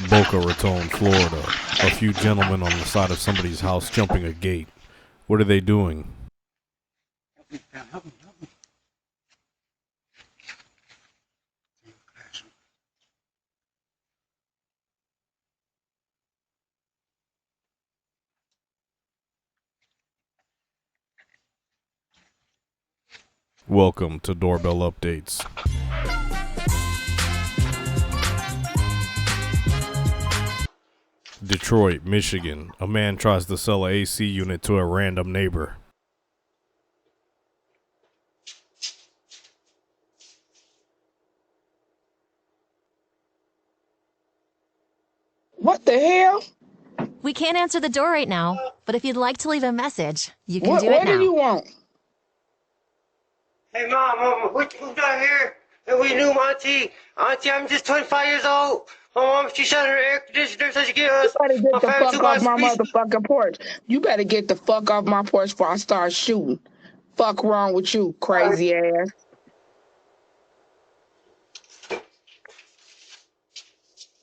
Boca Raton, Florida. A few gentlemen on the side of somebody's house jumping a gate. What are they doing? Welcome to Doorbell Updates. Detroit, Michigan. A man tries to sell an AC unit to a random neighbor. What the hell? We can't answer the door right now, but if you'd like to leave a message, you can do it What now. do you want? Hey, Mom, we moved out here, and we knew Auntie. Auntie, I'm just 25 years old. My mom, she shut her air conditioner so she get us. You better get My the family fuck too off much my peace. motherfucking porch. You better get the fuck off my porch before I start shooting. Fuck wrong with you, crazy ass.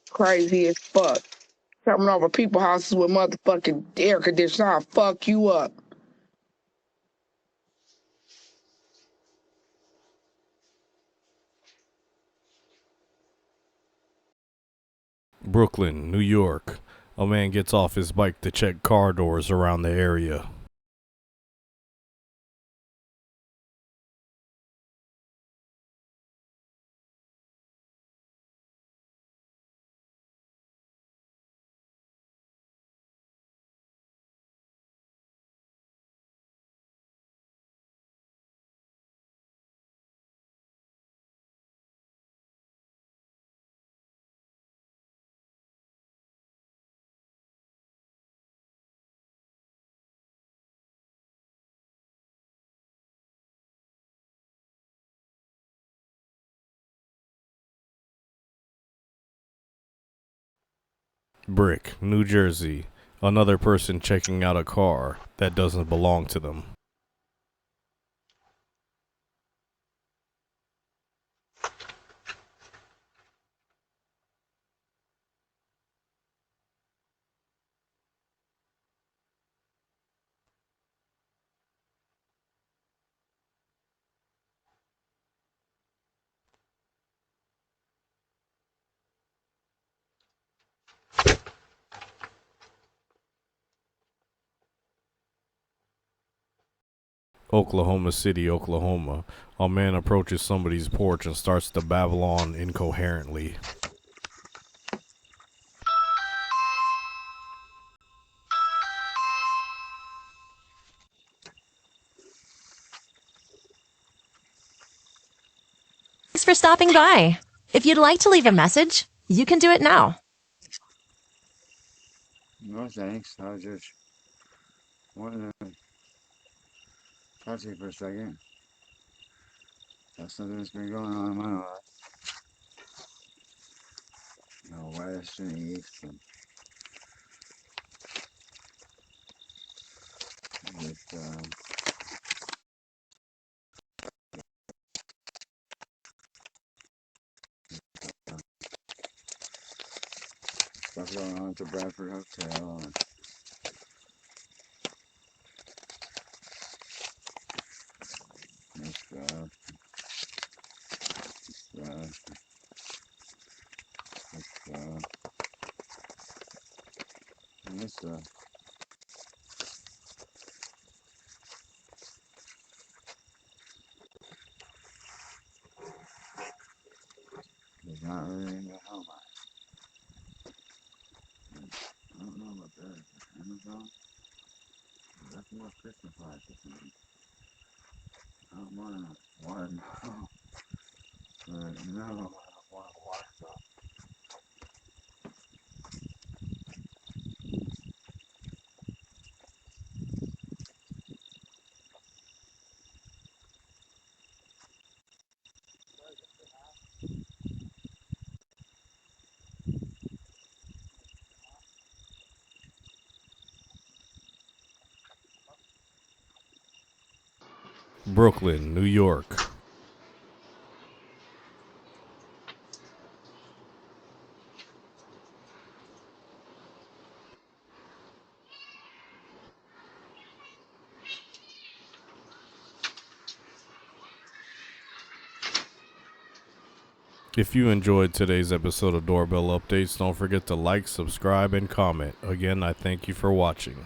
Crazy as fuck. Coming over people's houses with motherfucking air conditioner. I'll fuck you up. Brooklyn, New York. A man gets off his bike to check car doors around the area. Brick, New Jersey. Another person checking out a car that doesn't belong to them. Oklahoma City, Oklahoma. A man approaches somebody's porch and starts to babble on incoherently. Thanks for stopping by. If you'd like to leave a message, you can do it now. No thanks. I was just wanted to talk to you for a second. That's something that's been going on in my life. You know, west and east, and just stuff going on at the Bradford Hotel, and just and this is not really in the home. I don't know about that. Amazon? That's more Christmas lights or something. I don't want to know. But no, I don't want to watch stuff. Brooklyn, New York. If you enjoyed today's episode of Doorbell Updates, don't forget to like, subscribe, and comment. Again, I thank you for watching.